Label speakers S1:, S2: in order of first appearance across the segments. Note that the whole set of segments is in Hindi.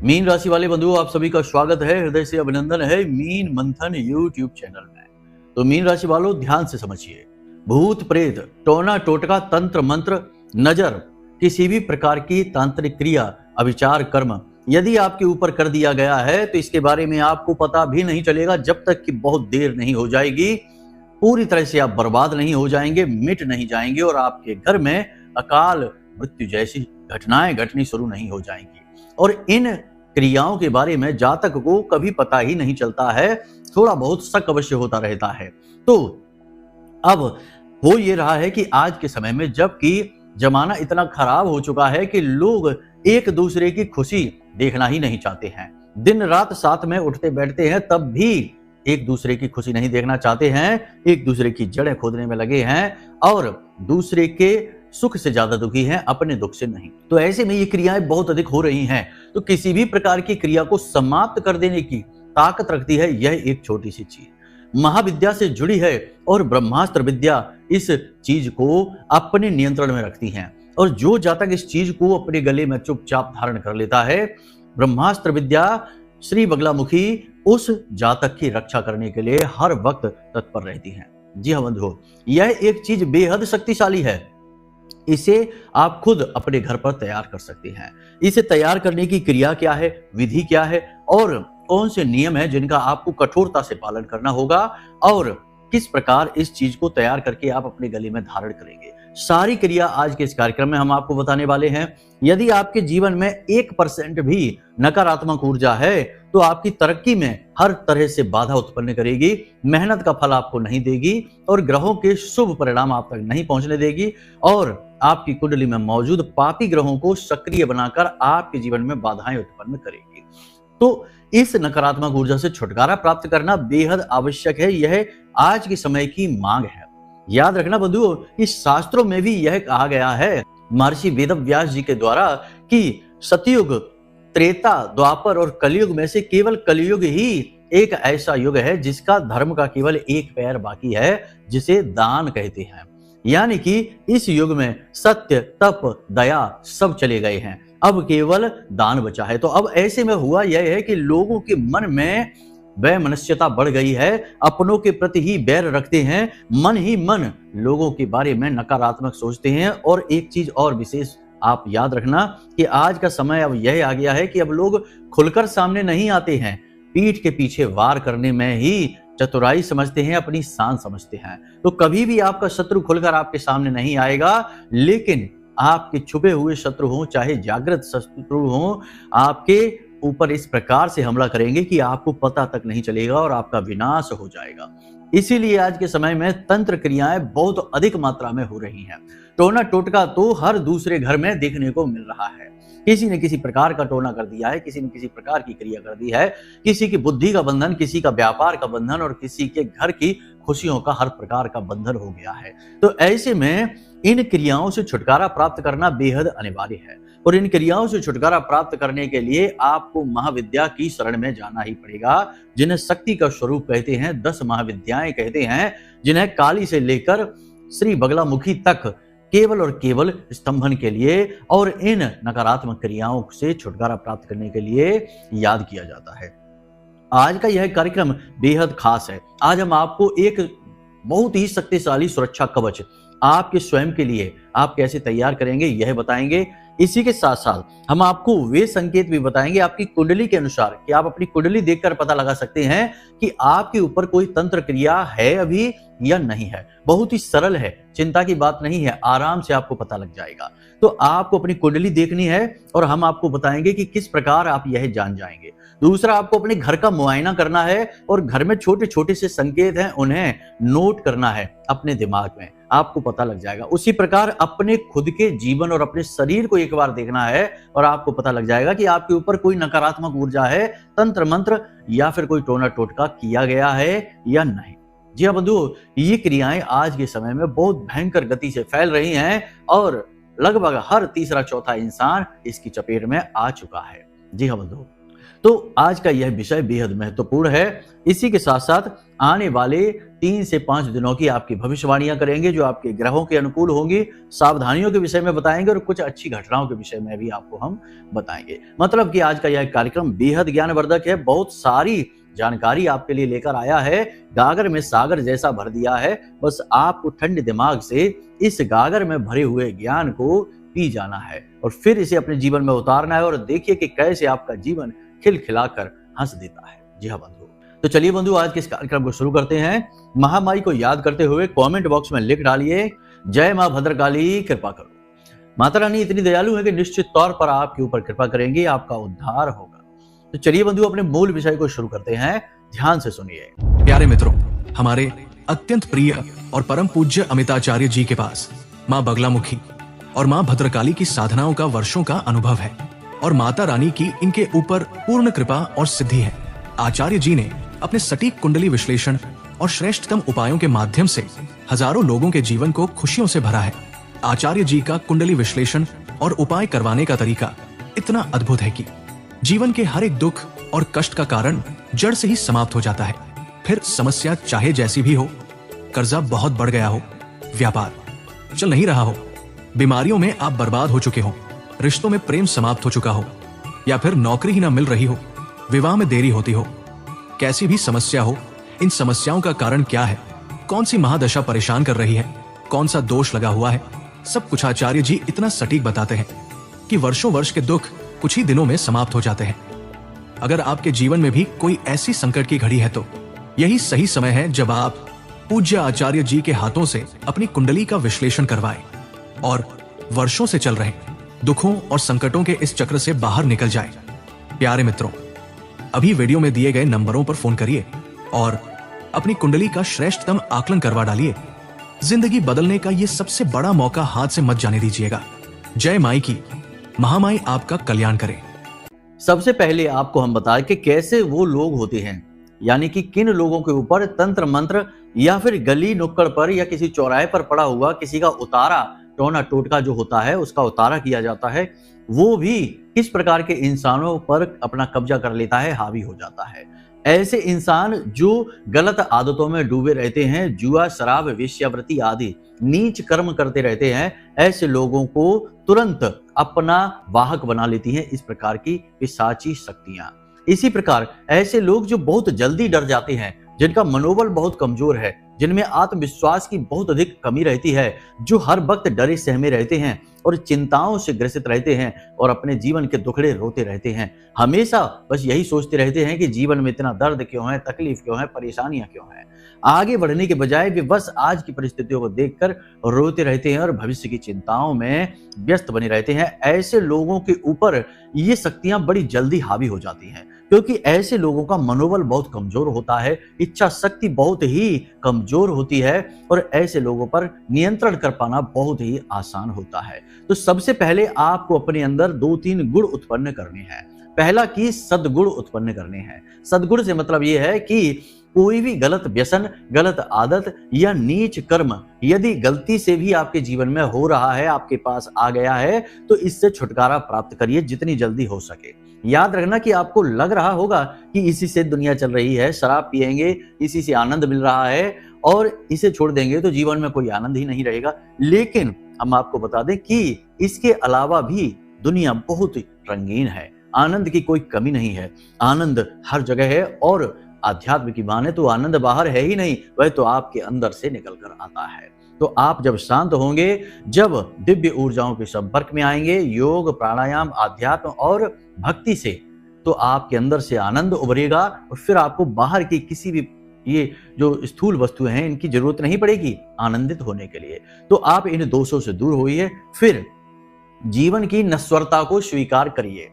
S1: मीन राशि वाले बंधुओं, आप सभी का स्वागत है, हृदय से अभिनंदन है मीन मंथन यूट्यूब चैनल में। तो मीन राशि वालों, ध्यान से समझिए। भूत प्रेत, टोना टोटका, तंत्र मंत्र, नजर, किसी भी प्रकार की तांत्रिक क्रिया, अभिचार कर्म यदि आपके ऊपर कर दिया गया है तो इसके बारे में आपको पता भी नहीं चलेगा जब तक कि बहुत देर नहीं हो जाएगी। पूरी तरह से आप बर्बाद नहीं हो जाएंगे, मिट नहीं जाएंगे और आपके घर में अकाल मृत्यु जैसी घटनाएं घटनी शुरू नहीं हो जाएंगी। और इन क्रियाओं के बारे में जातक को कभी पता ही नहीं चलता है, थोड़ा बहुत शक अवश्य होता रहता है। तो अब हो ये रहा है कि आज के समय में जबकि जमाना इतना खराब हो चुका है कि लोग एक दूसरे की खुशी देखना ही नहीं चाहते हैं, दिन रात साथ में उठते बैठते हैं, तब भी एक दूसरे की खुशी नहीं देखना चाहते हैं, एक दूसरे की जड़ें खोदने में लगे हैं और दूसरे के सुख से ज्यादा दुखी हैं, अपने दुख से नहीं। तो ऐसे में ये क्रियाएं बहुत अधिक हो रही हैं। तो किसी भी प्रकार की क्रिया को समाप्त कर देने की ताकत रखती है यह एक छोटी सी चीज। महाविद्या से जुड़ी है और ब्रह्मास्त्र विद्या इस चीज को अपने नियंत्रण में रखती हैं। और जो जातक इस चीज को अपने गले में चुपचाप धारण कर लेता है, ब्रह्मास्त्र विद्या श्री बगलामुखी उस जातक की रक्षा करने के लिए हर वक्त तत्पर रहती है। जी हाँ बंधुओं, यह एक चीज बेहद शक्तिशाली है। इसे आप खुद अपने घर पर तैयार कर सकते हैं। इसे तैयार करने की क्रिया क्या है, विधि क्या है और कौन से नियम है जिनका आपको कठोरता से पालन करना होगा और किस प्रकार इस चीज को तैयार करके आप अपने गले में धारण करेंगे, सारी क्रिया आज के इस कार्यक्रम में हम आपको बताने वाले हैं। यदि आपके जीवन में 1% भी नकारात्मक ऊर्जा है तो आपकी तरक्की में हर तरह से बाधा उत्पन्न करेगी, मेहनत का फल आपको नहीं देगी और ग्रहों के शुभ परिणाम आप तक नहीं पहुंचने देगी और आपकी कुंडली में मौजूद पापी ग्रहों को सक्रिय बनाकर आपके जीवन में बाधाएं उत्पन्न करेगी। तो इस नकारात्मक ऊर्जा से छुटकारा प्राप्त करना बेहद आवश्यक है, यह आज के समय की मांग है। याद रखना बंधुओं, इस शास्त्रों में भी यह कहा गया है महर्षि वेदव्यास जी के द्वारा कि सतयुग, त्रेता, द्वापर और कलयुग में से केवल कलयुग ही एक ऐसा युग है जिसका धर्म का केवल एक पैर बाकी है, जिसे दान कहते हैं। यानी कि इस युग में सत्य, तप, दया सब चले गए हैं, अब केवल दान बचा है। तो अब ऐसे में हुआ यह है कि लोगों के मन में वैमनस्यता बढ़ गई है, अपनों के प्रति ही बैर रखते हैं, मन ही मन लोगों के बारे में नकारात्मक सोचते हैं। और एक चीज और विशेष आप याद रखना कि आज का समय अब यह आ गया है कि अब लोग खुलकर सामने नहीं आते हैं, पीठ के पीछे वार करने में ही चतुराई समझते हैं, अपनी शान समझते हैं। तो कभी भी आपका शत्रु खुलकर आपके सामने नहीं आएगा, लेकिन आपके छुपे हुए शत्रु हो चाहे जागृत शत्रु हो, आपके ऊपर इस प्रकार से हमला करेंगे कि आपको पता तक नहीं चलेगा और आपका विनाश हो जाएगा। इसीलिए आज के समय में तंत्र क्रियाएं बहुत अधिक मात्रा में हो रही हैं। टोना टोटका तो हर दूसरे घर में देखने को मिल रहा है। किसी ने किसी प्रकार का टोना कर दिया है, किसी ने किसी प्रकार की क्रिया कर दी है, किसी की बुद्धि का बंधन, किसी का व्यापार का बंधन और किसी के घर की खुशियों का हर प्रकार का बंधन हो गया है। तो ऐसे में इन क्रियाओं से छुटकारा प्राप्त करना बेहद अनिवार्य है और इन क्रियाओं से छुटकारा प्राप्त करने के लिए आपको महाविद्या की शरण में जाना ही पड़ेगा, जिन्हें शक्ति का स्वरूप कहते हैं, 10 महाविद्याएं कहते हैं, जिन्हें काली से लेकर श्री बगलामुखी तक केवल और केवल स्तंभन के लिए और इन नकारात्मक क्रियाओं से छुटकारा प्राप्त करने के लिए याद किया जाता है। आज का यह कार्यक्रम बेहद खास है। आज हम आपको एक बहुत ही शक्तिशाली सुरक्षा कवच आपके स्वयं के लिए आप कैसे तैयार करेंगे यह बताएंगे। इसी के साथ साथ हम आपको वे संकेत भी बताएंगे आपकी कुंडली के अनुसार कि आप अपनी कुंडली देखकर पता लगा सकते हैं कि आपके ऊपर कोई तंत्र क्रिया है अभी या नहीं है। बहुत ही सरल है, चिंता की बात नहीं है, आराम से आपको पता लग जाएगा। तो आपको अपनी कुंडली देखनी है और हम आपको बताएंगे कि किस प्रकार आप यह जान जाएंगे। दूसरा, आपको अपने घर का मुआयना करना है और घर में छोटे छोटे से संकेत हैं, उन्हें नोट करना है अपने दिमाग में, आपको पता लग जाएगा। उसी प्रकार अपने खुद के जीवन और अपने शरीर को एक बार देखना है और आपको पता लग जाएगा कि आपके ऊपर कोई नकारात्मक ऊर्जा है, तंत्र मंत्र या फिर कोई टोना टोटका किया गया है या नहीं। जी हाँ बंधुओं, ये क्रियाएं आज के समय में बहुत भयंकर गति से फैल रही हैं और लगभग हर तीसरा चौथा इंसान इसकी चपेट में आ चुका है। जी हाँ बंधुओं, तो आज का यह विषय बेहद महत्वपूर्ण है। इसी के साथ साथ आने वाले 3 से 5 दिनों की आपकी भविष्यवाणियां करेंगे जो आपके ग्रहों के अनुकूल होंगी, सावधानियों के विषय में बताएंगे और कुछ अच्छी घटनाओं के विषय में भी आपको हम बताएंगे। मतलब कि आज का यह कार्यक्रम बेहद ज्ञानवर्धक है, बहुत सारी जानकारी आपके लिए लेकर आया है, गागर में सागर जैसा भर दिया है। बस आपको ठंडे दिमाग से इस गागर में भरे हुए ज्ञान को पी जाना है और फिर इसे अपने जीवन में उतारना है और देखिए कि कैसे आपका जीवन खिलखिलाकर हंस देता है। जी हाँ बंधु, तो चलिए बंधु आज के इस कार्यक्रम को शुरू करते हैं। महामाई को याद करते हुए कमेंट बॉक्स में लिख डालिए, जय मां भद्रकाली कृपा करो। माता रानी इतनी दयालु है कि निश्चित तौर पर आपके ऊपर कृपा करेंगी, आपका उद्धार होगा। तो चलिए बंधु अपने मूल विषय को शुरू करते हैं, ध्यान से सुनिए।
S2: प्यारे मित्रों, हमारे अत्यंत प्रिय और परम पूज्य अमिताचार्य जी के पास माँ बगलामुखी और माँ भद्रकाली की साधनाओं का वर्षों का अनुभव है और माता रानी की इनके ऊपर पूर्ण कृपा और सिद्धि है। आचार्य जी ने अपने सटीक कुंडली विश्लेषण और श्रेष्ठतम उपायों के माध्यम से हजारों लोगों के जीवन को खुशियों से भरा है। आचार्य जी का कुंडली विश्लेषण और उपाय करवाने का तरीका इतना अद्भुत है कि जीवन के हर एक दुख और कष्ट का कारण जड़ से ही समाप्त हो जाता है। फिर समस्या चाहे जैसी भी हो, कर्जा बहुत बढ़ गया हो, व्यापार चल नहीं रहा हो, बीमारियों में आप बर्बाद हो चुके हो, रिश्तों में प्रेम समाप्त हो चुका हो या फिर नौकरी ही ना मिल रही हो, विवाह में देरी होती हो, कैसी भी समस्या हो, इन समस्याओं का कारण क्या है, कौन सी महादशा परेशान कर रही है, कौन सा दोष लगा हुआ है, सब कुछ आचार्य जी इतना सटीक बताते हैं कि वर्षों वर्ष के दुख कुछ ही दिनों में समाप्त हो जाते हैं। अगर आपके जीवन में भी कोई ऐसी संकट की घड़ी है तो यही सही समय है जब आप पूज्य आचार्य जी के हाथों से अपनी कुंडली का विश्लेषण करवाएं और वर्षों से चल रहे दुखों और संकटों के इस चक्र से बाहर निकल जाएं। प्यारे मित्रों, अभी वीडियो में दिए गए नंबरों पर फोन करिए और अपनी कुंडली का श्रेष्ठतम आकलन करवा डालिए। जिंदगी बदलने का ये सबसे बड़ा मौका हाथ से मत जाने दीजिएगा। जय माई की, महामाई आपका कल्याण करे।
S1: सबसे पहले आपको हम बताएं कि कैसे वो लोग होते हैं, यानी कि किन लोगों के ऊपर तंत्र मंत्र या फिर गली नुक्कड़ पर या किसी चौराहे पर पड़ा हुआ किसी का उतारा, टोना टोटका जो होता है उसका उतारा किया जाता है, वो भी किस प्रकार के इंसानों पर अपना कब्जा कर लेता है, हावी हो जाता है। ऐसे इंसान जो गलत आदतों में डूबे रहते हैं, जुआ, शराब, वेश्यावृत्ति आदि नीच कर्म करते रहते हैं, ऐसे लोगों को तुरंत अपना वाहक बना लेती हैं इस प्रकार की पिशाची शक्तियां। इसी प्रकार ऐसे लोग जो बहुत जल्दी डर जाते हैं, जिनका मनोबल बहुत कमजोर है, जिनमें आत्मविश्वास की बहुत अधिक कमी रहती है, जो हर वक्त डरे सहमे रहते हैं और चिंताओं से ग्रसित रहते हैं और अपने जीवन के दुखड़े रोते रहते हैं, हमेशा बस यही सोचते रहते हैं कि जीवन में इतना दर्द क्यों है, तकलीफ क्यों है, परेशानियां क्यों हैं। आगे बढ़ने के बजाय वे बस आज की परिस्थितियों को देखकर रोते रहते हैं और भविष्य की चिंताओं में व्यस्त बने रहते हैं। ऐसे लोगों के ऊपर ये शक्तियां बड़ी जल्दी हावी हो जाती हैं, क्योंकि ऐसे लोगों का मनोबल बहुत कमजोर होता है, इच्छा शक्ति बहुत ही कमजोर होती है और ऐसे लोगों पर नियंत्रण कर पाना बहुत ही आसान होता है। तो सबसे पहले आपको अपने अंदर 2-3 गुण उत्पन्न करने हैं। पहला कि सद्गुण उत्पन्न करने हैं। सद्गुण से मतलब यह है कि कोई भी गलत व्यसन, गलत आदत या नीच कर्म यदि गलती से भी आपके जीवन में हो रहा है, आपके पास आ गया है, तो इससे छुटकारा प्राप्त करिए जितनी जल्दी हो सके। याद रखना कि आपको लग रहा होगा कि इसी से दुनिया चल रही है, शराब पिएंगे इसी से आनंद मिल रहा है और इसे छोड़ देंगे तो जीवन में कोई आनंद ही नहीं रहेगा। लेकिन हम आपको बता दें कि इसके अलावा भी दुनिया बहुत रंगीन है, आनंद की कोई कमी नहीं है, आनंद हर जगह है और आध्यात्म की माने तो आनंद बाहर है ही नहीं, वह तो आपके अंदर से निकल कर आता है। तो आप जब शांत होंगे, जब दिव्य ऊर्जाओं के संपर्क में आएंगे, योग, प्राणायाम, आध्यात्म और भक्ति से, तो आपके अंदर से आनंद उभरेगा और फिर आपको बाहर की किसी भी ये जो स्थूल वस्तुएं हैं इनकी जरूरत नहीं पड़ेगी आनंदित होने के लिए। तो आप इन दोषों से दूर होइए। फिर जीवन की नश्वरता को स्वीकार करिए।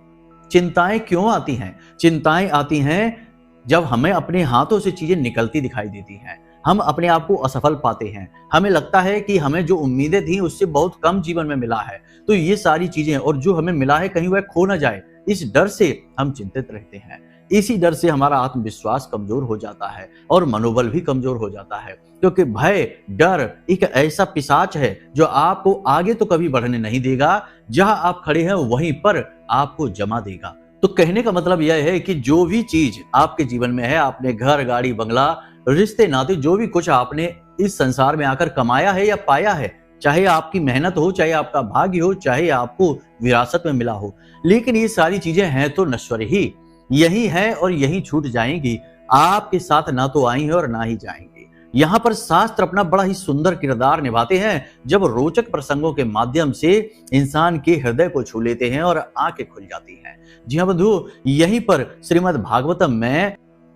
S1: चिंताएं क्यों आती हैं? चिंताएं आती हैं जब हमें अपने हाथों से चीजें निकलती दिखाई देती हैं, हम अपने आप को असफल पाते हैं, हमें लगता है कि हमें जो उम्मीदें थी उससे बहुत कम जीवन में मिला है, तो ये सारी चीजें और जो हमें मिला है कहीं वह खो ना जाए, इस डर से हम चिंतित रहते हैं। इसी डर से हमारा आत्मविश्वास कमजोर हो जाता है और मनोबल भी कमजोर हो जाता है, क्योंकि भय, डर एक ऐसा पिशाच है जो आपको आगे तो कभी बढ़ने नहीं देगा, जहां आप खड़े हैं वहीं पर आपको जमा देगा। तो कहने का मतलब यह है कि जो भी चीज आपके जीवन में है, आपने घर, गाड़ी, बंगला, रिश्ते नाते, जो भी कुछ आपने इस संसार में आकर कमाया है या पाया है, चाहे आपकी मेहनत हो, चाहे आपका भाग्य हो, चाहे आपको विरासत में मिला हो, लेकिन ये सारी चीजें हैं तो नश्वर ही, यही है और यही छूट जाएंगी। आपके साथ ना तो आई है और ना ही जाएंगी। यहाँ पर शास्त्र अपना बड़ा ही सुंदर किरदार निभाते हैं जब रोचक प्रसंगों के माध्यम से इंसान के हृदय को छू लेते हैं और आंखें खुल जाती हैं। जी हाँ बंधु, यहीं पर श्रीमद् भागवतम में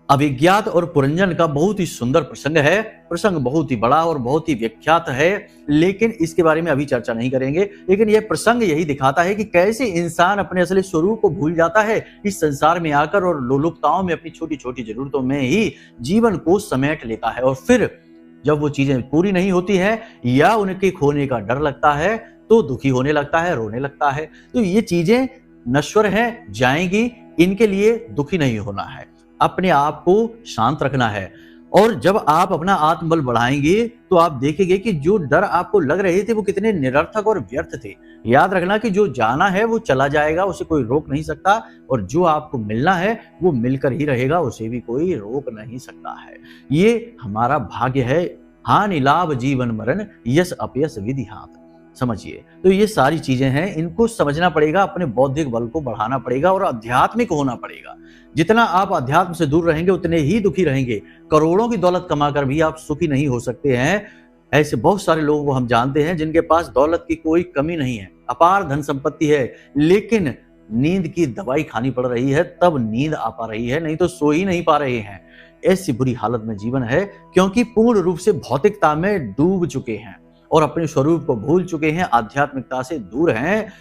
S1: अभिज्ञात और पुरंजन का बहुत ही सुंदर प्रसंग है। प्रसंग बहुत ही बड़ा और बहुत ही विख्यात है, लेकिन इसके बारे में अभी चर्चा नहीं करेंगे। लेकिन यह प्रसंग यही दिखाता है कि कैसे इंसान अपने असली स्वरूप को भूल जाता है इस संसार में आकर और लोलुपताओं में अपनी छोटी छोटी जरूरतों में ही जीवन को समेट लेता है, और फिर जब वो चीजें पूरी नहीं होती है या उनके खोने का डर लगता है तो दुखी होने लगता है, रोने लगता है। तो ये चीजें नश्वर हैं, जाएंगी, इनके लिए दुखी नहीं होना है, अपने आप को शांत रखना है। और जब आप अपना आत्मबल बढ़ाएंगे तो आप देखेंगे कि जो डर आपको लग रहे थे वो कितने निरर्थक और व्यर्थ थे। याद रखना कि जो जाना है वो चला जाएगा, उसे कोई रोक नहीं सकता, और जो आपको मिलना है वो मिलकर ही रहेगा, उसे भी कोई रोक नहीं सकता है। ये हमारा भाग्य है। हानि लाभ जीवन मरण, यश अपयश विधि हाथ। समझिए, तो ये सारी चीजें हैं, इनको समझना पड़ेगा, अपने बौद्धिक बल को बढ़ाना पड़ेगा और आध्यात्मिक होना पड़ेगा। जितना आप अध्यात्म से दूर रहेंगे उतने ही दुखी रहेंगे। करोड़ों की दौलत कमाकर भी आप सुखी नहीं हो सकते हैं। ऐसे बहुत सारे लोगों को हम जानते हैं जिनके पास दौलत की कोई कमी नहीं है, अपार धन संपत्ति है, लेकिन नींद की दवाई खानी पड़ रही है तब नींद आ पा रही है, नहीं तो सो ही नहीं पा रहे हैं। ऐसी बुरी हालत में जीवन है क्योंकि पूर्ण रूप से भौतिकता में डूब चुके हैं और अपने स्वरूप को भूल चुके हैं, आध्यात्मिकता से दूर हैं,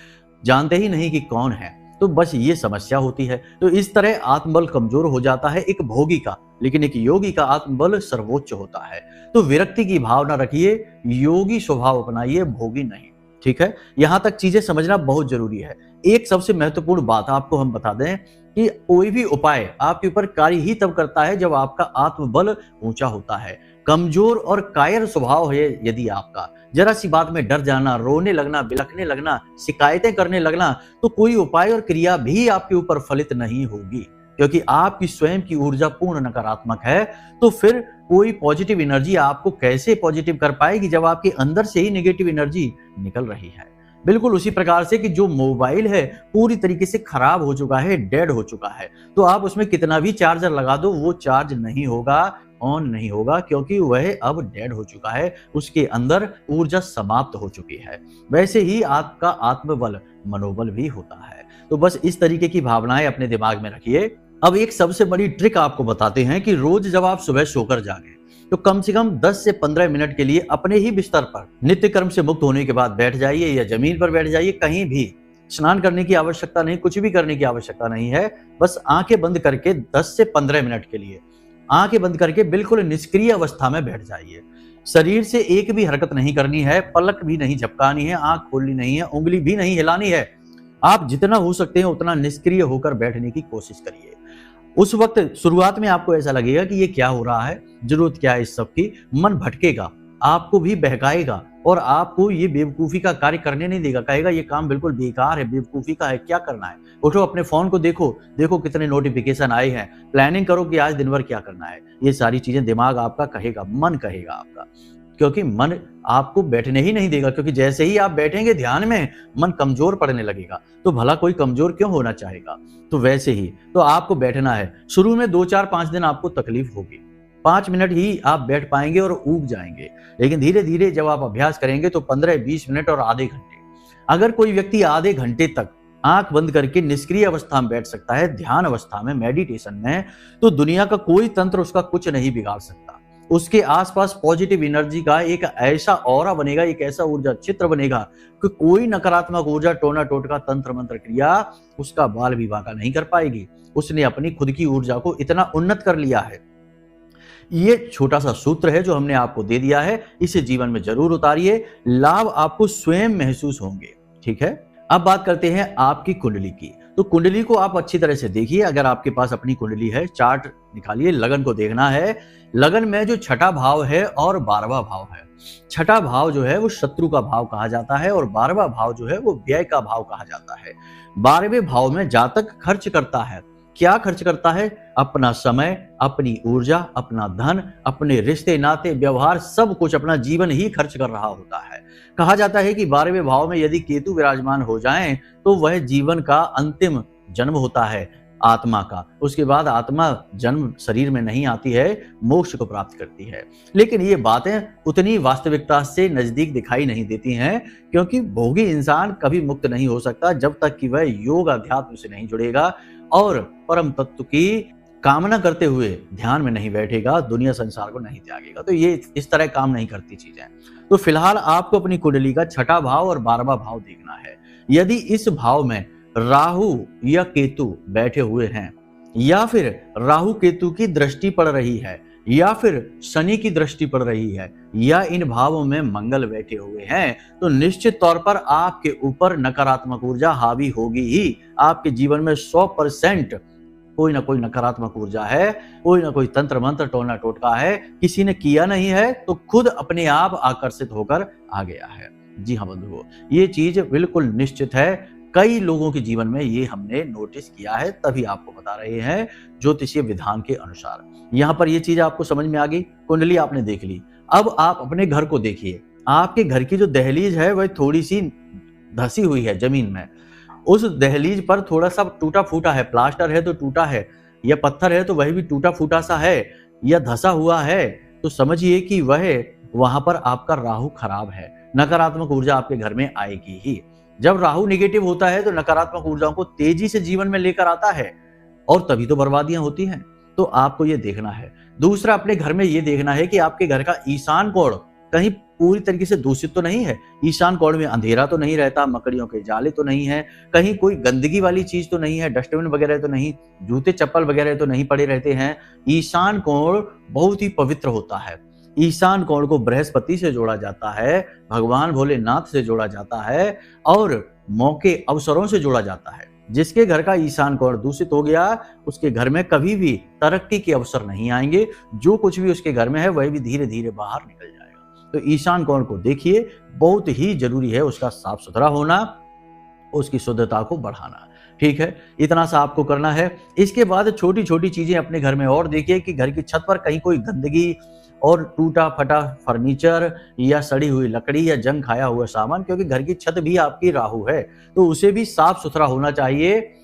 S1: जानते ही नहीं कि कौन है। तो बस ये समस्या होती है। तो इस तरह आत्मबल कमजोर हो जाता है एक भोगी का, लेकिन एक योगी का आत्मबल सर्वोच्च होता है। तो विरक्ति की भावना रखिए, योगी स्वभाव अपनाइए, भोगी नहीं। ठीक है, यहां तक चीजें समझना बहुत जरूरी है। एक सबसे महत्वपूर्ण बात आपको हम बता दें कि कोई भी उपाय आपके ऊपर कार्य ही तब करता है जब आपका आत्मबल ऊंचा होता है। कमजोर और कायर स्वभाव है यदि आपका, जरा सी बात में डर जाना, रोने लगना, बिलखने लगना, शिकायतें करने लगना, तो कोई उपाय और क्रिया भी आपके ऊपर फलित नहीं होगी, क्योंकि आपकी स्वयं की ऊर्जा पूर्ण नकारात्मक है। तो फिर कोई पॉजिटिव एनर्जी आपको कैसे पॉजिटिव कर पाएगी जब आपके अंदर से ही नेगेटिव एनर्जी निकल रही है। बिल्कुल उसी प्रकार से कि जो मोबाइल है पूरी तरीके से खराब हो चुका है, डेड हो चुका है, तो आप उसमें कितना भी चार्जर लगा दो वो चार्ज नहीं होगा, ऑन नहीं होगा, क्योंकि वह अब डेड हो चुका है, उसके अंदर ऊर्जा समाप्त हो चुकी है। वैसे ही आपका आत्मबल मनोबल भी होता है। तो बस इस तरीके की भावनाएं अपने दिमाग में रखिए। अब एक सबसे बड़ी ट्रिक आपको बताते हैं कि रोज जब आप सुबह सोकर जागे तो कम से कम 10 से 15 मिनट के लिए अपने ही बिस्तर पर नित्य कर्म से मुक्त होने के बाद बैठ जाइए या जमीन पर बैठ जाइए, कहीं भी स्नान करने की आवश्यकता नहीं, कुछ भी करने की आवश्यकता नहीं है। बस आंखें बंद करके 10 से 15 मिनट के लिए आंखें बंद करके बिल्कुल निष्क्रिय अवस्था में बैठ जाइए। शरीर से एक भी हरकत नहीं करनी है, पलक भी नहीं झपकानी है, आंख खोलनी नहीं है, उंगली भी नहीं हिलानी है। आप जितना हो सकते हैं उतना निष्क्रिय होकर बैठने की कोशिश करिए। उस वक्त शुरुआत में आपको ऐसा लगेगा कि ये क्या हो रहा है, जरूरत क्या है इस सब की, मन भटकेगा, आपको भी बहकाएगा और आपको ये बेवकूफी का कार्य करने नहीं देगा, कहेगा ये काम बिल्कुल बेकार है, बेवकूफी का है, क्या करना है। उठो, अपने फोन को देखो, देखो कितने नोटिफिकेशन आए हैं, प्लानिंग करो कि आज दिन भर क्या करना है। ये सारी चीजें दिमाग आपका कहेगा, मन कहेगा आपका, क्योंकि मन आपको बैठने ही नहीं देगा, क्योंकि जैसे ही आप बैठेंगे ध्यान में मन कमजोर पड़ने लगेगा। तो भला कोई कमजोर क्यों होना चाहेगा। तो वैसे ही तो आपको बैठना है। शुरू में 2 4 5 दिन आपको तकलीफ होगी, 5 मिनट ही आप बैठ पाएंगे और ऊब जाएंगे, लेकिन धीरे धीरे जब आप अभ्यास करेंगे तो 15-20 मिनट और आधे घंटे। अगर कोई व्यक्ति आधे घंटे तक आंख बंद करके निष्क्रिय अवस्था में बैठ सकता है, ध्यान अवस्था में, मेडिटेशन में, तो दुनिया का कोई तंत्र उसका कुछ नहीं बिगाड़ सकता। उसके आसपास पॉजिटिव एनर्जी का एक ऐसा ऑरा बनेगा, एक ऐसा ऊर्जा चित्र बनेगा कि कोई नकारात्मक ऊर्जा, टोना टोटका, तंत्र मंत्र क्रिया उसका बाल भी बांका नहीं कर पाएगी। उसने अपनी खुद की ऊर्जा को इतना उन्नत कर लिया है। ये छोटा सा सूत्र है जो हमने आपको दे दिया है, इसे जीवन में जरूर उतारिए, लाभ आपको स्वयं महसूस होंगे। ठीक है, अब बात करते हैं आपकी कुंडली की। तो कुंडली को आप अच्छी तरह से देखिए। अगर आपके पास अपनी कुंडली है, चार्ट निकालिए, लगन को देखना है। लगन में जो छठा भाव है और 12वां भाव है, छठा भाव जो है वो शत्रु का भाव कहा जाता है और 12वां भाव जो है वो व्यय का भाव कहा जाता है। 12वें भाव में जातक खर्च करता है। क्या खर्च करता है? अपना समय, अपनी ऊर्जा, अपना धन, अपने रिश्ते नाते, व्यवहार, सब कुछ, अपना जीवन ही खर्च कर रहा होता है। कहा जाता है कि 12वें भाव में यदि केतु विराजमान हो जाएं तो वह जीवन का अंतिम जन्म होता है आत्मा का। उसके बाद आत्मा जन्म शरीर में नहीं आती है, मोक्ष को प्राप्त करती है। लेकिन ये बातें उतनी वास्तविकता से नजदीक दिखाई नहीं देती हैं, क्योंकि भोगी इंसान कभी मुक्त नहीं हो सकता जब तक कि वह योग अध्यात्म से नहीं जुड़ेगा और परम तत्व की कामना करते हुए ध्यान में नहीं बैठेगा, दुनिया संसार को नहीं त्यागेगा। तो ये इस तरह काम नहीं करती चीजें। तो फिलहाल आपको अपनी कुंडली का छठा भाव और 12वां भाव देखना है। यदि इस भाव में राहु या केतु बैठे हुए हैं, या फिर राहु केतु की दृष्टि पड़ रही है, या फिर शनि की दृष्टि पड़ रही है, या इन भावों में मंगल बैठे हुए हैं, तो निश्चित तौर पर आपके ऊपर नकारात्मक ऊर्जा हावी होगी ही। आपके जीवन में 100% कोई ना कोई नकारात्मक ऊर्जा है, कोई ना कोई तंत्र मंत्र टोना टोटका है, किसी ने किया नहीं है तो खुद अपने आप आकर्षित होकर आ गया है। जी हाँ बंधुओं, ये चीज बिल्कुल निश्चित है। कई लोगों के जीवन में ये हमने नोटिस किया है, तभी आपको बता रहे हैं ज्योतिषीय विधान के अनुसार। यहाँ पर ये चीज आपको समझ में आ गई। कुंडली आपने देख ली। अब आप अपने घर को देखिए। आपके घर की जो दहलीज है वह थोड़ी सी धसी हुई है जमीन में। उस दहलीज पर थोड़ा सा टूटा फूटा है, प्लास्टर है तो टूटा है, या पत्थर है तो वह भी टूटा फूटा सा है, या धसा हुआ है, तो समझिए कि वह वहां पर आपका राहु खराब है। नकारात्मक ऊर्जा आपके घर में आएगी ही। जब राहु नेगेटिव होता है तो नकारात्मक ऊर्जाओं को तेजी से जीवन में लेकर आता है और तभी तो बर्बादियां होती हैं। तो आपको ये देखना है। दूसरा, अपने घर में ये देखना है कि आपके घर का ईशान कोण कहीं पूरी तरीके से दूषित तो नहीं है। ईशान कोण में अंधेरा तो नहीं रहता, मकड़ियों के जाले तो नहीं है, कहीं कोई गंदगी वाली चीज तो नहीं है, डस्टबिन वगैरह तो नहीं, जूते चप्पल वगैरह तो नहीं पड़े रहते हैं। ईशान कोण बहुत ही पवित्र होता है। ईशान कोण को बृहस्पति से जोड़ा जाता है, भगवान भोलेनाथ से जोड़ा जाता है और मौके अवसरों से जोड़ा जाता है। जिसके घर का ईशान कोण दूषित हो गया, उसके घर में कभी भी तरक्की के अवसर नहीं आएंगे। जो कुछ भी उसके घर में है वह भी धीरे धीरे बाहर निकल जाएगा। तो ईशान कोण को देखिए, बहुत ही जरूरी है उसका साफ सुथरा होना, उसकी शुद्धता को बढ़ाना। ठीक है, इतना सा आपको करना है। इसके बाद छोटी छोटी चीजें अपने घर में और देखिए कि घर की छत पर कहीं कोई गंदगी और टूटा फटा फर्नीचर या सड़ी हुई लकड़ी या जंग खाया हुआ सामान, क्योंकि घर की छत भी आपकी राहु है तो उसे भी साफ सुथरा होना चाहिए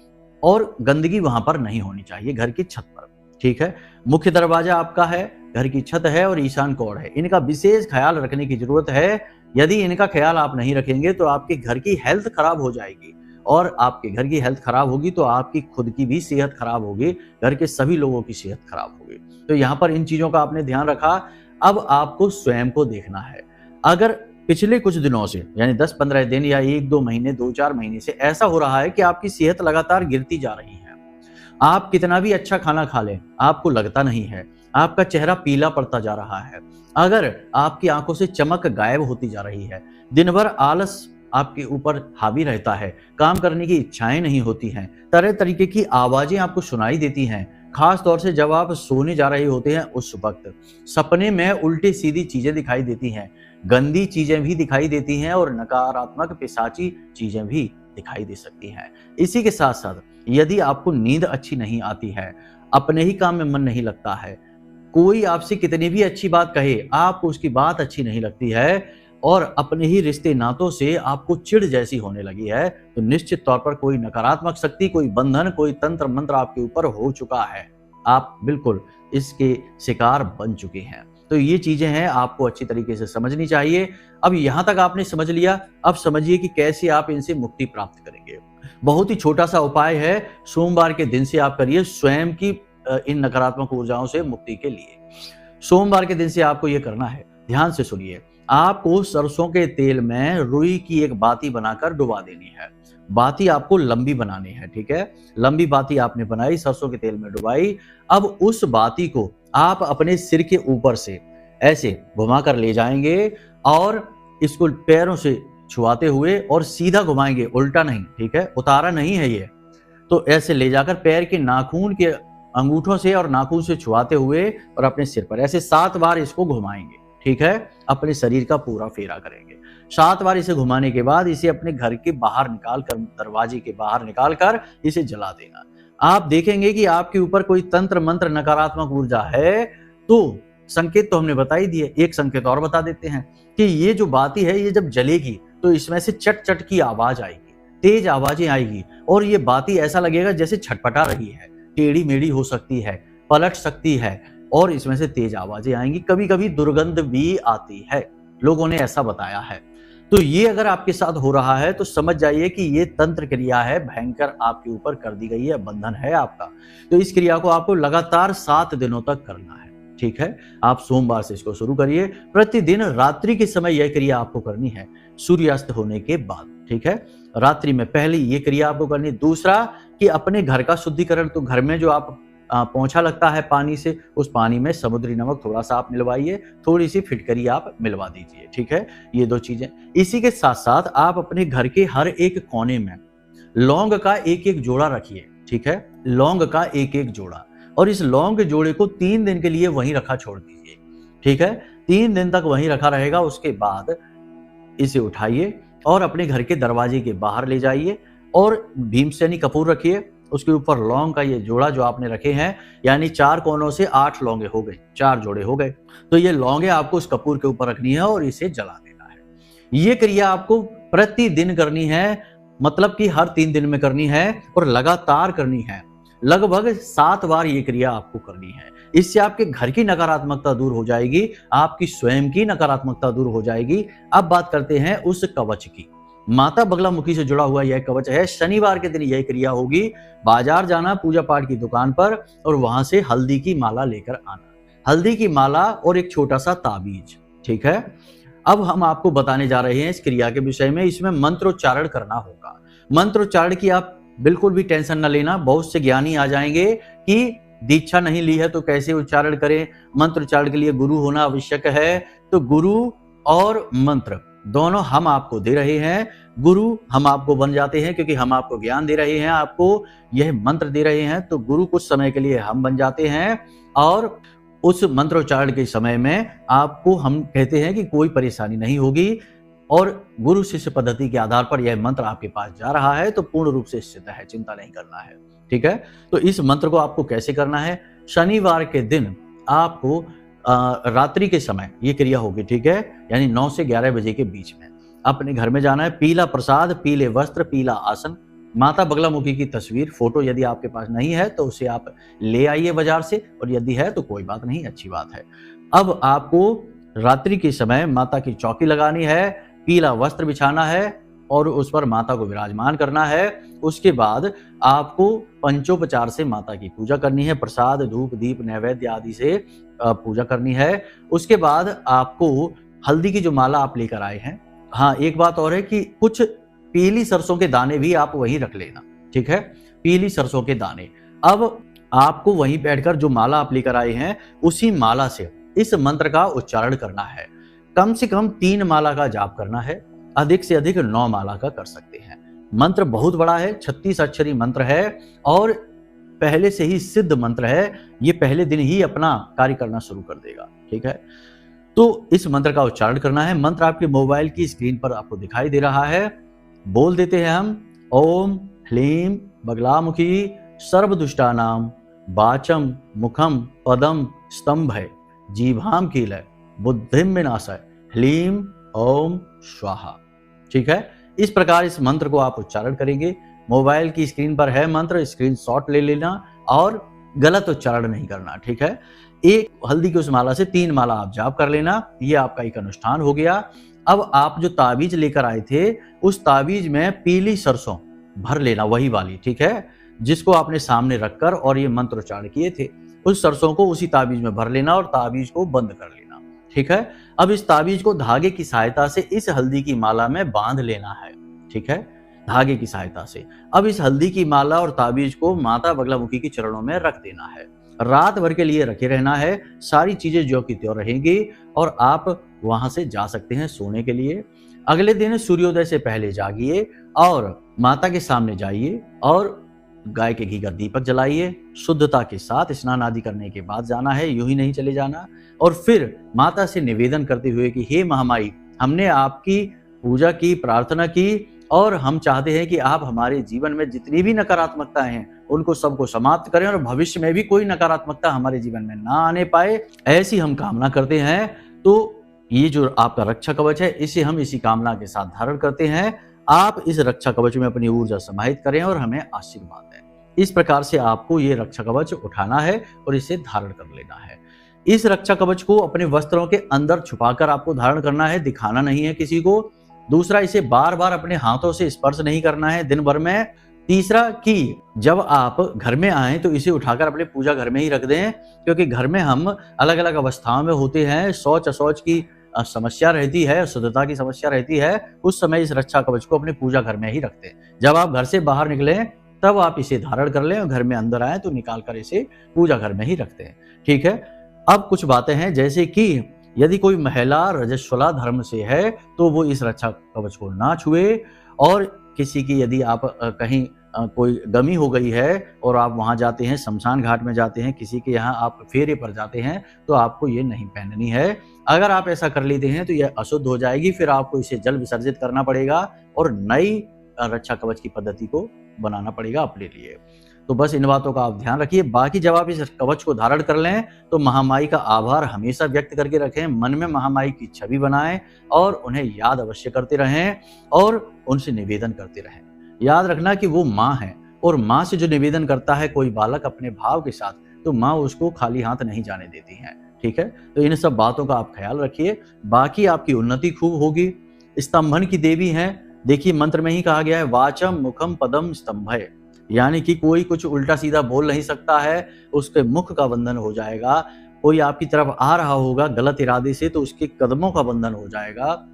S1: और गंदगी वहां पर नहीं होनी चाहिए घर की छत पर। ठीक है, मुख्य दरवाजा आपका है, घर की छत है और ईशान कोण है। इनका विशेष ख्याल रखने की जरूरत है। यदि इनका ख्याल आप नहीं रखेंगे तो आपके घर की हेल्थ खराब हो जाएगी, और आपके घर की हेल्थ खराब होगी तो आपकी खुद की भी सेहत खराब होगी, घर के सभी लोगों की सेहत खराब होगी। तो यहाँ पर इन चीजों का आपने ध्यान रखा। अब आपको स्वयं को देखना है। अगर पिछले कुछ दिनों से, यानी 10-15 दिन या 1-2 महीने, 2-4 महीने से ऐसा हो रहा है कि आपकी सेहत लगातार गिरती जा रही है, आप कितना भी अच्छा खाना खा लें आपको लगता नहीं है, आपका चेहरा पीला पड़ता जा रहा है, अगर आपकी आंखों से चमक गायब होती जा रही है, दिन भर आलस आपके ऊपर हावी रहता है, काम करने की इच्छाएं नहीं होती हैं, तरह तरीके की आवाजें आपको सुनाई देती हैं, खास तौर से जब आप सोने जा रहे होते हैं उस वक्त सपने में उल्टी सीधी चीजें दिखाई देती हैं, गंदी चीजें भी दिखाई देती हैं और नकारात्मक पिशाची चीजें भी दिखाई दे सकती हैं। इसी के साथ साथ यदि आपको नींद अच्छी नहीं आती है, अपने ही काम में मन नहीं लगता है, कोई आपसे कितनी भी अच्छी बात कहे आपको उसकी बात अच्छी नहीं लगती है, और अपने ही रिश्ते नातों से आपको चिढ़ जैसी होने लगी है, तो निश्चित तौर पर कोई नकारात्मक शक्ति, कोई बंधन, कोई तंत्र मंत्र आपके ऊपर हो चुका है। आप बिल्कुल इसके शिकार बन चुके हैं। तो ये चीजें हैं, आपको अच्छी तरीके से समझनी चाहिए। अब यहां तक आपने समझ लिया, अब समझिए कि कैसे आप इनसे मुक्ति प्राप्त करेंगे। बहुत ही छोटा सा उपाय है, सोमवार के दिन से आप करिए स्वयं की इन नकारात्मक ऊर्जाओं से मुक्ति के लिए। सोमवार के दिन से आपको ये करना है, ध्यान से सुनिए। आपको सरसों के तेल में रुई की एक बाती बनाकर डुबा देनी है। बाती आपको लंबी बनानी है, ठीक है। लंबी बाती आपने बनाई, सरसों के तेल में डुबाई। अब उस बाती को आप अपने सिर के ऊपर से ऐसे घुमा कर ले जाएंगे और इसको पैरों से छुआते हुए और सीधा घुमाएंगे, उल्टा नहीं, ठीक है, उतारा नहीं है ये। तो ऐसे ले जाकर पैर के नाखून के अंगूठों से और नाखून से छुआते हुए और अपने सिर पर ऐसे 7 बार इसको घुमाएंगे, ठीक है। अपने शरीर का पूरा फेरा करेंगे। 7 बार इसे घुमाने के बाद इसे अपने घर के बाहर निकाल कर, दरवाजे के बाहर निकाल कर इसे जला देना। आप देखेंगे कि आपके ऊपर कोई तंत्र मंत्र नकारात्मक ऊर्जा है तो संकेत तो हमने बता ही दिए, एक संकेत और बता देते हैं कि ये जो बाती है ये जब जलेगी तो इसमें से चट चट की आवाज आएगी, तेज आवाजें आएगी और ये बाती ऐसा लगेगा जैसे छटपटा रही है, टेढ़ी मेढ़ी हो सकती है, पलट सकती है और इसमें से तेज आवाजें आएंगी, कभी कभी दुर्गंध भी आती है, लोगों ने ऐसा बताया है। तो ये अगर आपके साथ हो रहा है तो समझ जाइए कि ये तंत्र क्रिया है, भयंकर आपके ऊपर कर दी गई है, बंधन है आपका। तो इस क्रिया को आपको लगातार 7 दिनों तक करना है, ठीक है। आप सोमवार से इसको शुरू करिए। प्रतिदिन रात्रि के समय यह क्रिया आपको करनी है, सूर्यास्त होने के बाद, ठीक है। रात्रि में पहले ये क्रिया आपको करनी। दूसरा कि अपने घर का शुद्धिकरण, तो घर में जो आप पोंछा लगता है पानी से, उस पानी में समुद्री नमक थोड़ा सा आप मिलवाइए, थोड़ी सी फिटकरी आप मिलवा दीजिए, ठीक है। ये 2 चीजें। इसी के साथ साथ आप अपने घर के हर एक कोने में लौंग का एक एक जोड़ा रखिए, ठीक है। लौंग का एक एक जोड़ा, और इस लौंग के जोड़े को 3 दिन के लिए वहीं रखा छोड़ दीजिए, ठीक है। 3 दिन तक वहीं रखा रहेगा। उसके बाद इसे उठाइए और अपने घर के दरवाजे के बाहर ले जाइए और भीमसेनी कपूर रखिए, उसके ऊपर लौंग का ये जोड़ा जो आपने रखे हैं, यानी 4 कोनों से 8 लौंगे हो गए, 4 जोड़े हो गए। तो ये लौंगे आपको उस कपूर के ऊपर रखनी है और इसे जला देना है। ये क्रिया आपको प्रतिदिन करनी है, मतलब कि हर 3 दिन में करनी है और लगातार करनी है। लगभग 7 बार ये क्रिया आपको करनी है। इससे आपके घर की नकारात्मकता दूर हो जाएगी, आपकी स्वयं की नकारात्मकता दूर हो जाएगी। अब बात करते हैं उस कवच की। माता बगलामुखी से जुड़ा हुआ यह कवच है। शनिवार के दिन यह क्रिया होगी। बाजार जाना, पूजा पाठ की दुकान पर, और वहां से हल्दी की माला लेकर आना। हल्दी की माला और एक छोटा सा ताबीज, ठीक है। अब हम आपको बताने जा रहे हैं इस क्रिया के विषय में। इसमें मंत्रोच्चारण करना होगा। मंत्रोच्चारण की आप बिल्कुल भी टेंशन न लेना। बहुत से ज्ञानी आ जाएंगे कि दीक्षा नहीं ली है तो कैसे उच्चारण करें। मंत्रोच्चारण के लिए गुरु होना आवश्यक है। तो गुरु और मंत्र दोनों हम आपको दे रहे हैं। गुरु हम आपको बन जाते हैं क्योंकि हम आपको ज्ञान दे रहे हैं, आपको यह मंत्र दे रहे हैं। तो गुरु कुछ समय के लिए हम बन जाते हैं और उस मंत्रोच्चारण के समय में आपको हम कहते हैं कि कोई परेशानी नहीं होगी। और गुरु शिष्य पद्धति के आधार पर यह मंत्र आपके पास जा रहा है तो पूर्ण रूप से स्थित है, चिंता नहीं करना है, ठीक है। तो इस मंत्र को आपको कैसे करना है? शनिवार के दिन आपको रात्रि के समय ये क्रिया होगी, ठीक है, यानी 9 से 11 बजे के बीच में अपने घर में जाना है। पीला प्रसाद, पीले वस्त्र, पीला आसन, माता बगलामुखी की तस्वीर, फोटो यदि आपके पास नहीं है तो उसे आप ले आइए बाजार से, और यदि है तो कोई बात नहीं, अच्छी बात है। अब आपको रात्रि के समय माता की चौकी लगानी है, पीला वस्त्र बिछाना है और उस पर माता को विराजमान करना है। उसके बाद आपको पंचोपचार से माता की पूजा करनी है। प्रसाद, धूप, दीप, नैवेद्य आदि से पूजा करनी है। उसके बाद आपको हल्दी की जो माला आप लेकर आए हैं, हाँ एक बात और है कि कुछ पीली सरसों के दाने भी आप वहीं रख लेना, ठीक है, पीली सरसों के दाने। अब आपको वहीं बैठकर जो माला आप लेकर आए हैं उसी माला से इस मंत्र का उच्चारण करना है। कम से कम 3 माला का जाप करना है, अधिक से अधिक 9 माला का कर सकते हैं। मंत्र बहुत बड़ा है, 36 अक्षरी मंत्र है और पहले से ही सिद्ध मंत्र है। ये पहले दिन ही अपना कार्य करना शुरू कर देगा, ठीक है। तो इस मंत्र का उच्चारण करना है। मंत्र आपके मोबाइल की स्क्रीन पर आपको दिखाई दे रहा है। बोल देते हैं हम। ओम ह्लीं बगलामुखी सर्वदुष्टानां वाचम मुखम पदम स्तंभय जीभाम कीलय बुद्धिम विनाशय ह्लीं ओम स्वाहा, ठीक है। इस प्रकार इस मंत्र को आप उच्चारण करेंगे। मोबाइल की स्क्रीन पर है मंत्र, स्क्रीनशॉट ले लेना और गलत उच्चारण नहीं करना, ठीक है। एक हल्दी की उस माला से 3 माला आप जाप कर लेना। ये आपका एक अनुष्ठान हो गया। अब आप जो ताबीज लेकर आए थे उस ताबीज में पीली सरसों भर लेना, वही वाली, ठीक है, जिसको आपने सामने रखकर और ये मंत्र उच्चारण किए थे। उस सरसों को उसी ताबीज में भर लेना और ताबीज को बंद कर लेना, ठीक है। अब इस ताबीज को धागे की सहायता से इस हल्दी की माला में बांध लेना है, ठीक है, धागे की सहायता से। अब इस हल्दी की माला और ताबीज को माता बगलामुखी के चरणों में रख देना है। रात भर के लिए रखे रहना है। सारी चीजें ज्यों की त्यों रहेंगी और आप वहां से जा सकते हैं सोने के लिए। अगले दिन सूर्योदय से पहले जागिए और माता के सामने जाइए और गाय के घी का दीपक जलाइए, शुद्धता के साथ स्नान आदि करने के बाद जाना है, यूं ही नहीं चले जाना। और फिर माता से निवेदन करते हुए कि हे महामाई, हमने आपकी पूजा की, प्रार्थना की और हम चाहते हैं कि आप हमारे जीवन में जितनी भी नकारात्मकताएं हैं उनको सबको समाप्त करें और भविष्य में भी कोई नकारात्मकता हमारे जीवन में ना आने पाए, ऐसी हम कामना करते हैं। तो ये जो आपका रक्षा कवच है, इसे हम इसी कामना के साथ धारण करते हैं। आप इस रक्षा कवच में अपनी ऊर्जा समाहित करें और हमें आशीर्वाद दें। इस प्रकार से आपको ये रक्षा कवच उठाना है और इसे धारण कर लेना है। इस रक्षा कवच को अपने वस्त्रों के अंदर छुपाकर आपको धारण करना है, दिखाना नहीं है किसी को। दूसरा, इसे बार बार अपने हाथों से स्पर्श नहीं करना है दिन भर में। तीसरा, कि जब आप घर में आए तो इसे उठाकर अपने पूजा घर में ही रख दें, क्योंकि घर में हम अलग अलग अवस्थाओं में होते हैं, शौच अशौच की समस्या रहती है, शुद्धता की समस्या रहती है। उस समय इस रक्षा कवच को अपने पूजा घर में ही रखते हैं। जब आप घर से बाहर निकलें तब आप इसे धारण कर लें और घर में अंदर आए तो निकाल कर इसे पूजा घर में ही रखते हैं। ठीक है। अब कुछ बातें हैं, जैसे कि यदि कोई महिला रजस्वला धर्म से है तो वो इस रक्षा कवच को ना छुए, और किसी की यदि आप कहीं कोई गमी हो गई है और आप वहां जाते हैं, शमशान घाट में जाते हैं, किसी के यहाँ आप फेरे पर जाते हैं, तो आपको ये नहीं पहननी है। अगर आप ऐसा कर लेते हैं तो यह अशुद्ध हो जाएगी, फिर आपको इसे जल विसर्जित करना पड़ेगा और नई रक्षा कवच की पद्धति को बनाना पड़ेगा अपने लिए। तो बस इन बातों का आप ध्यान रखिए। बाकी जब आप इस कवच को धारण कर लें तो महामाई का आभार हमेशा व्यक्त करके रखें, मन में महामाई की छवि बनाएं और उन्हें याद अवश्य करते रहें और उनसे निवेदन करते रहें। याद रखना कि वो माँ है और माँ से जो निवेदन करता है कोई बालक अपने भाव के साथ, तो माँ उसको खाली हाथ नहीं जाने देती है। ठीक है। तो इन सब बातों का आप ख्याल रखिए। बाकी आपकी उन्नति खूब होगी। स्तंभन की देवी हैं, देखिए मंत्र में ही कहा गया है, वाचम मुखम पदम स्तंभय, यानी कि कोई कुछ उल्टा सीधा बोल नहीं सकता है, उसके मुख का बंधन हो जाएगा। कोई आपकी तरफ आ रहा होगा गलत इरादे से तो उसके कदमों का बंधन हो जाएगा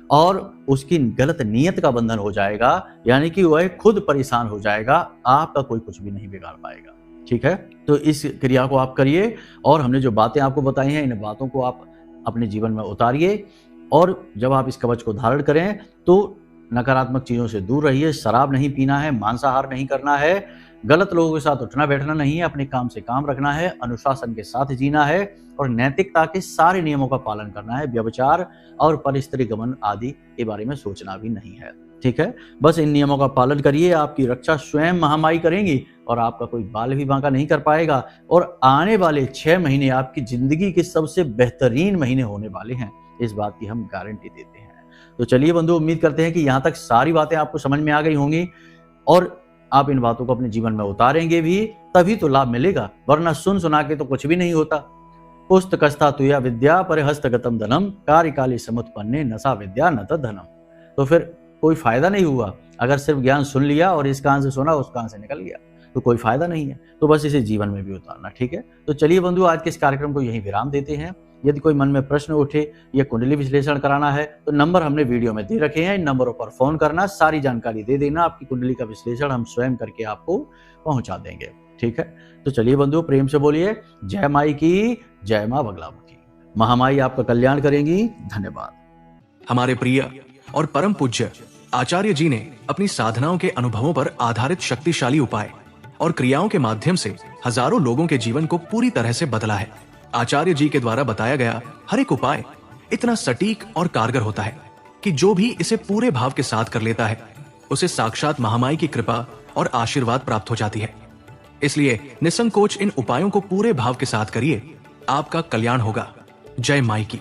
S1: और उसकी गलत नीयत का बंधन हो जाएगा, यानी कि वह खुद परेशान हो जाएगा, आपका कोई कुछ भी नहीं बिगाड़ पाएगा। ठीक है। तो इस क्रिया को आप करिए और हमने जो बातें आपको बताई हैं इन बातों को आप अपने जीवन में उतारिए। और जब आप इस कवच को धारण करें तो नकारात्मक चीजों से दूर रहिए। शराब नहीं पीना है, मांसाहार नहीं करना है, गलत लोगों के साथ उठना बैठना नहीं है, अपने काम से काम रखना है, अनुशासन के साथ जीना है और नैतिकता के सारे नियमों का पालन करना है। व्यभिचार और परस्त्री गमन आदि के बारे में सोचना भी नहीं है। ठीक है। बस इन नियमों का पालन करिए, आपकी रक्षा स्वयं महामाई करेंगी और आपका कोई बाल भी बांका नहीं कर पाएगा। और आने वाले 6 महीने आपकी जिंदगी के सबसे बेहतरीन महीने होने वाले हैं, इस बात की हम गारंटी देते हैं। तो चलिए बंधु, उम्मीद करते हैं कि यहाँ तक सारी बातें आपको समझ में आ गई होंगी और आप इन बातों को अपने जीवन में उतारेंगे भी, तभी तो लाभ मिलेगा, वरना सुन सुना के तो कुछ भी नहीं होता। पुस्तकस्था तुया विद्या परिहस्तगतम धनम कार्यकाली समुत्पन्ने नसा विद्या न धनम। तो फिर कोई फायदा नहीं हुआ। अगर सिर्फ ज्ञान सुन लिया और इस कान से सुना उस कान से निकल गया तो कोई फायदा नहीं है। तो बस इसे जीवन में भी उतारना। ठीक है। तो चलिए बंधु, आज के इस कार्यक्रम को यहीं विराम देते हैं। यदि कोई मन में प्रश्न उठे या कुंडली विश्लेषण कराना है तो नंबर हमने वीडियो में दे रखे हैं, इन नंबरों पर फोन करना, सारी जानकारी दे देना, आपकी कुंडली का विश्लेषण हम स्वयं करके आपको पहुंचा देंगे। ठीक है। तो चलिए बंधु, प्रेम से बोलिए जय माई की, जय मां बगलामुखी। महामाई आपका कल्याण करेंगी। धन्यवाद।
S2: हमारे प्रिय और परम पूज्य आचार्य जी ने अपनी साधनाओं के अनुभवों पर आधारित शक्तिशाली उपाय और क्रियाओं के माध्यम से हजारों लोगों के जीवन को पूरी तरह से बदला है। आचार्य जी के द्वारा बताया गया हर एक उपाय इतना सटीक और कारगर होता है कि जो भी इसे पूरे भाव के साथ कर लेता है उसे साक्षात महामाई की कृपा और आशीर्वाद प्राप्त हो जाती है। इसलिए निसंकोच इन उपायों को पूरे भाव के साथ करिए, आपका कल्याण होगा। जय माई की।